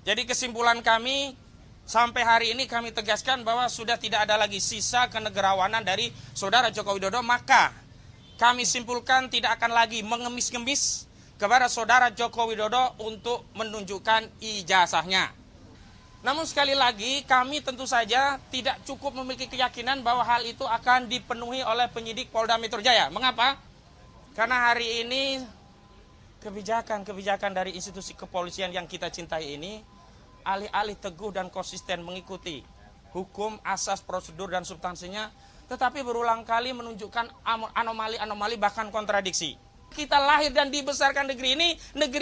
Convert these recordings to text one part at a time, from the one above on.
Jadi kesimpulan kami, sampai hari ini kami tegaskan bahwa sudah tidak ada lagi sisa kenegarawanan dari Saudara Joko Widodo, maka kami simpulkan tidak akan lagi mengemis-ngemis kepada Saudara Joko Widodo untuk menunjukkan ijazahnya. Namun sekali lagi kami tentu saja tidak cukup memiliki keyakinan bahwa hal itu akan dipenuhi oleh penyidik Polda Metro Jaya. Mengapa? Karena hari ini kebijakan dari institusi kepolisian yang kita cintai ini alih-alih teguh dan konsisten mengikuti hukum, asas, prosedur, dan substansinya, tetapi berulang kali menunjukkan anomali-anomali bahkan kontradiksi. Kita lahir dan dibesarkan negeri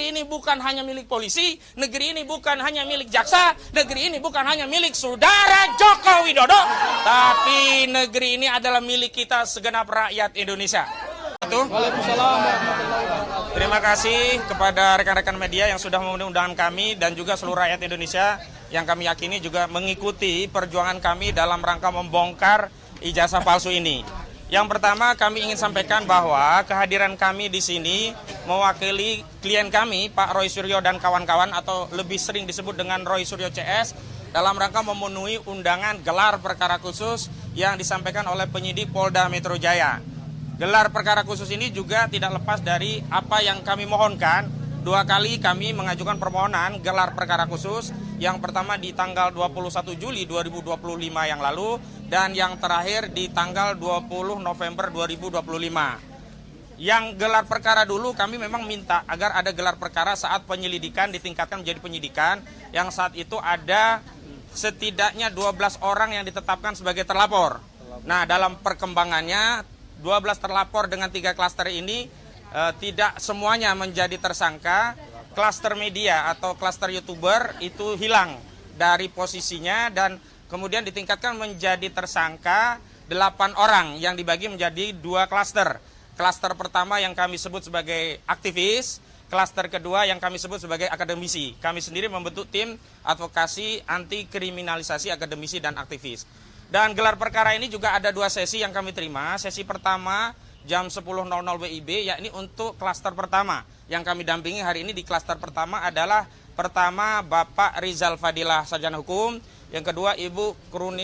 ini bukan hanya milik polisi, negeri ini bukan hanya milik jaksa, negeri ini bukan hanya milik Saudara Joko Widodo, tapi negeri ini adalah milik kita segenap rakyat Indonesia. Waalaikumsalam. Terima kasih kepada rekan-rekan media yang sudah memenuhi undangan kami dan juga seluruh rakyat Indonesia yang kami yakini juga mengikuti perjuangan kami dalam rangka membongkar ijazah palsu ini. Yang pertama kami ingin sampaikan bahwa kehadiran kami di sini mewakili klien kami Pak Roy Suryo dan kawan-kawan atau lebih sering disebut dengan Roy Suryo CS dalam rangka memenuhi undangan gelar perkara khusus yang disampaikan oleh penyidik Polda Metro Jaya. Gelar perkara khusus ini juga tidak lepas dari apa yang kami mohonkan. 2 kali kami mengajukan permohonan gelar perkara khusus. Yang pertama di tanggal 21 Juli 2025 yang lalu dan yang terakhir di tanggal 20 November 2025. Yang gelar perkara dulu kami memang minta agar ada gelar perkara saat penyelidikan ditingkatkan menjadi penyidikan, yang saat itu ada setidaknya 12 orang yang ditetapkan sebagai terlapor. Nah, dalam perkembangannya 12 terlapor dengan 3 klaster ini tidak semuanya menjadi tersangka. Klaster media atau klaster YouTuber itu hilang dari posisinya dan kemudian ditingkatkan menjadi tersangka 8 orang yang dibagi menjadi 2 klaster. Klaster pertama yang kami sebut sebagai aktivis, klaster kedua yang kami sebut sebagai akademisi. Kami sendiri membentuk tim advokasi anti kriminalisasi akademisi dan aktivis. Dan gelar perkara ini juga ada 2 sesi yang kami terima. Sesi pertama jam 10.00 WIB, yakni untuk klaster pertama. Yang kami dampingi hari ini di klaster pertama adalah pertama Bapak Rizal Fadilah, sarjana hukum. Yang kedua Ibu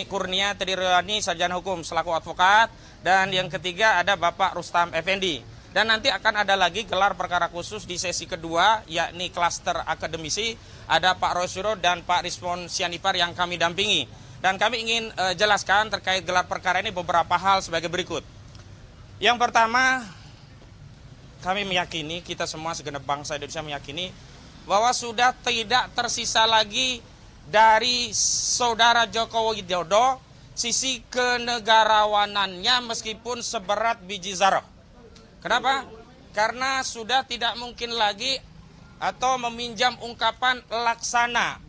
Kurnia Triryani, sarjana hukum selaku advokat. Dan yang ketiga ada Bapak Rustam Effendi. Dan nanti akan ada lagi gelar perkara khusus di sesi kedua, yakni klaster akademisi. Ada Pak Rosuro dan Pak Rizwan Sianipar yang kami dampingi. Dan kami ingin jelaskan terkait gelar perkara ini beberapa hal sebagai berikut. Yang pertama, kami meyakini, kita semua segenap bangsa Indonesia meyakini bahwa sudah tidak tersisa lagi dari Saudara Joko Widodo sisi kenegarawanannya meskipun seberat biji zarah. Kenapa? Karena sudah tidak mungkin lagi atau meminjam ungkapan laksana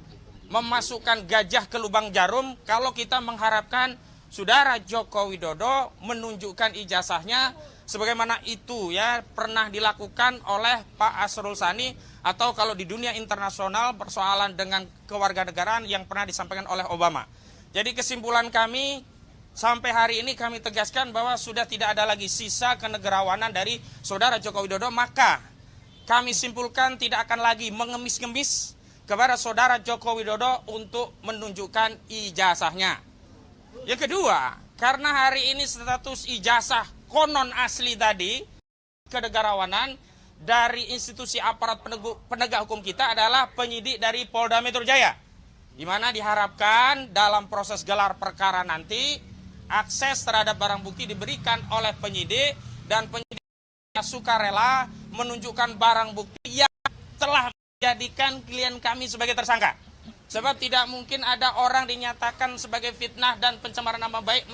memasukkan gajah ke lubang jarum kalau kita mengharapkan Saudara Joko Widodo menunjukkan ijazahnya sebagaimana itu ya pernah dilakukan oleh Pak Asrul Sani atau kalau di dunia internasional persoalan dengan kewarganegaraan yang pernah disampaikan oleh Obama. Jadi kesimpulan kami sampai hari ini kami tegaskan bahwa sudah tidak ada lagi sisa kenegarawanan dari Saudara Joko Widodo, maka kami simpulkan tidak akan lagi mengemis-ngemis kepada Saudara Joko Widodo untuk menunjukkan ijazahnya. Yang kedua, karena hari ini status ijazah konon asli tadi, kenegarawanan dari institusi aparat penegak hukum kita adalah penyidik dari Polda Metro Jaya. Di mana diharapkan dalam proses gelar perkara nanti, akses terhadap barang bukti diberikan oleh penyidik dan penyidik sukarela menunjukkan barang bukti yang telah menjadikan klien kami sebagai tersangka. Sebab tidak mungkin ada orang dinyatakan sebagai fitnah dan pencemaran nama baik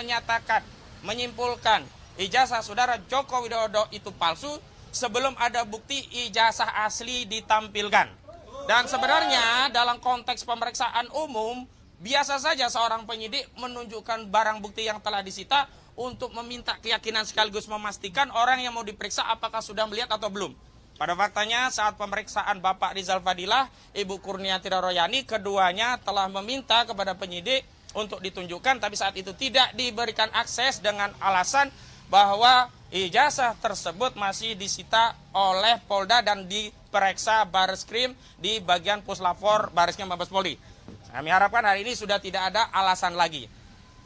menyimpulkan ijazah Saudara Joko Widodo itu palsu sebelum ada bukti ijazah asli ditampilkan. Dan sebenarnya dalam konteks pemeriksaan umum, biasa saja seorang penyidik menunjukkan barang bukti yang telah disita untuk meminta keyakinan sekaligus memastikan orang yang mau diperiksa apakah sudah melihat atau belum. Pada faktanya saat pemeriksaan Bapak Rizal Fadilah, Ibu Kurnia Triryani, keduanya telah meminta kepada penyidik untuk ditunjukkan, tapi saat itu tidak diberikan akses dengan alasan bahwa ijazah tersebut masih disita oleh Polda dan Pereksa Bareskrim di bagian Puslapor Bareskrim Mabes Polri. Kami harapkan hari ini sudah tidak ada alasan lagi.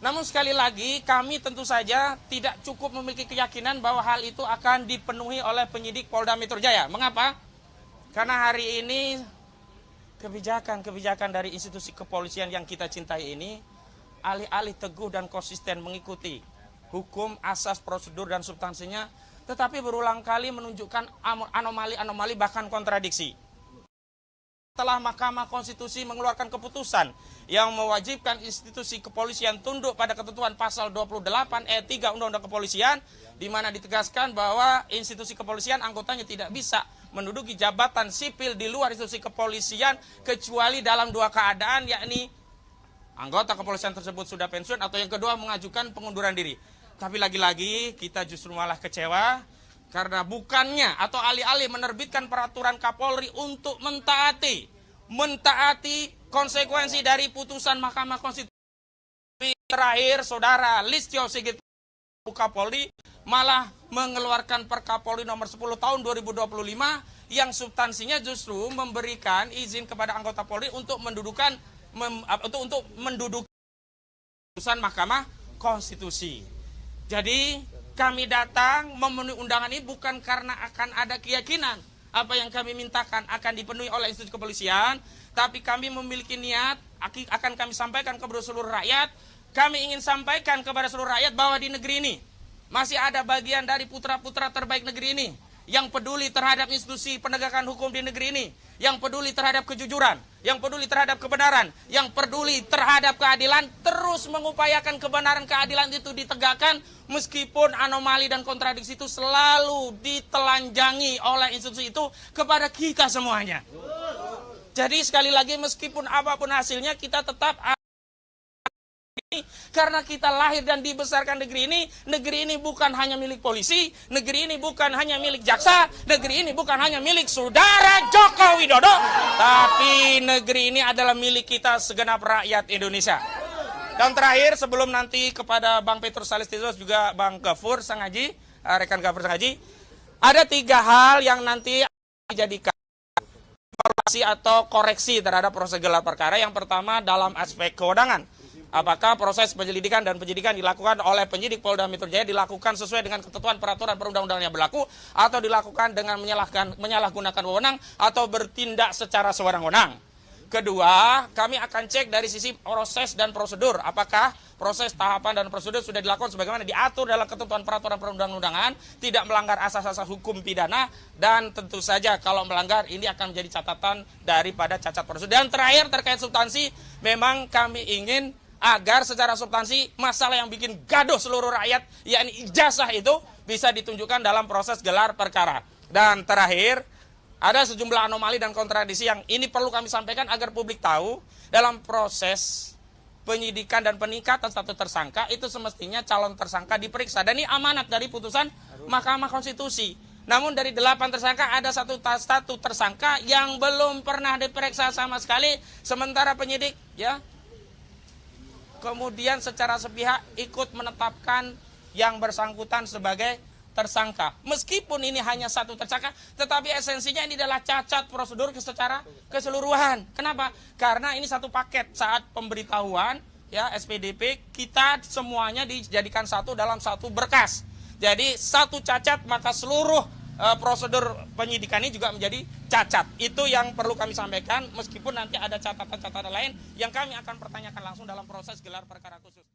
Namun sekali lagi kami tentu saja tidak cukup memiliki keyakinan bahwa hal itu akan dipenuhi oleh penyidik Polda Metro Jaya. Mengapa? Karena hari ini kebijakan-kebijakan dari institusi kepolisian yang kita cintai ini alih-alih teguh dan konsisten mengikuti hukum, asas, prosedur, dan substansinya, tetapi berulang kali menunjukkan anomali-anomali bahkan kontradiksi. Setelah Mahkamah Konstitusi mengeluarkan keputusan yang mewajibkan institusi kepolisian tunduk pada ketentuan pasal 28 ayat 3 Undang-Undang Kepolisian, di mana ditegaskan bahwa institusi kepolisian anggotanya tidak bisa menduduki jabatan sipil di luar institusi kepolisian kecuali dalam dua keadaan, yakni anggota kepolisian tersebut sudah pensiun atau yang kedua mengajukan pengunduran diri. Tapi lagi-lagi kita justru malah kecewa karena bukannya atau alih-alih menerbitkan peraturan Kapolri untuk mentaati konsekuensi dari putusan Mahkamah Konstitusi. Terakhir, Saudara Listio Sigit Kapolri malah mengeluarkan Perkapolri nomor 10 tahun 2025 yang substansinya justru memberikan izin kepada anggota Polri untuk menduduki putusan Mahkamah Konstitusi. Jadi kami datang memenuhi undangan ini bukan karena akan ada keyakinan apa yang kami mintakan akan dipenuhi oleh institusi kepolisian, tapi kami memiliki niat akan kami sampaikan kepada seluruh rakyat. Kami ingin sampaikan kepada seluruh rakyat bahwa di negeri ini masih ada bagian dari putra-putra terbaik negeri ini yang peduli terhadap institusi penegakan hukum di negeri ini, yang peduli terhadap kejujuran, yang peduli terhadap kebenaran, yang peduli terhadap keadilan, terus mengupayakan kebenaran keadilan itu ditegakkan meskipun anomali dan kontradiksi itu selalu ditelanjangi oleh institusi itu kepada kita semuanya. Jadi sekali lagi meskipun apapun hasilnya kita tetap karena kita lahir dan dibesarkan negeri ini bukan hanya milik polisi, negeri ini bukan hanya milik jaksa, negeri ini bukan hanya milik Saudara Joko Widodo, tapi negeri ini adalah milik kita segenap rakyat Indonesia. Dan terakhir sebelum nanti kepada Bang Petrus Salistidos juga Bang Gafur Sangaji, rekan Gafur Sangaji, ada 3 hal yang nanti dijadikan evaluasi atau koreksi terhadap proses gelar perkara. Yang pertama dalam aspek kewenangan. Apakah proses penyelidikan dan penyidikan dilakukan oleh penyidik Polda Metro Jaya dilakukan sesuai dengan ketentuan peraturan perundang-undangan yang berlaku atau dilakukan dengan menyalahgunakan wewenang atau bertindak secara sewenang-wenang. Kedua, kami akan cek dari sisi proses dan prosedur. Apakah proses, tahapan, dan prosedur sudah dilakukan sebagaimana diatur dalam ketentuan peraturan perundang-undangan, tidak melanggar asas-asas hukum pidana, dan tentu saja kalau melanggar ini akan menjadi catatan daripada cacat prosedur. Dan terakhir terkait substansi, memang kami ingin agar secara substansi masalah yang bikin gaduh seluruh rakyat, yakni ijazah itu bisa ditunjukkan dalam proses gelar perkara. Dan terakhir, ada sejumlah anomali dan kontradiksi yang ini perlu kami sampaikan agar publik tahu. Dalam proses penyidikan dan peningkatan status tersangka, itu semestinya calon tersangka diperiksa. Dan ini amanat dari putusan Mahkamah Konstitusi. Namun dari 8 tersangka ada satu tersangka yang belum pernah diperiksa sama sekali, sementara penyidik kemudian secara sepihak ikut menetapkan yang bersangkutan sebagai tersangka. Meskipun ini hanya satu tersangka, tetapi esensinya ini adalah cacat prosedur secara keseluruhan. Kenapa? Karena ini satu paket. Saat pemberitahuan SPDP, kita semuanya dijadikan satu dalam satu berkas. Jadi satu cacat maka seluruh prosedur penyidikan ini juga menjadi cacat. Itu yang perlu kami sampaikan, meskipun nanti ada catatan-catatan lain yang kami akan pertanyakan langsung dalam proses gelar perkara khusus.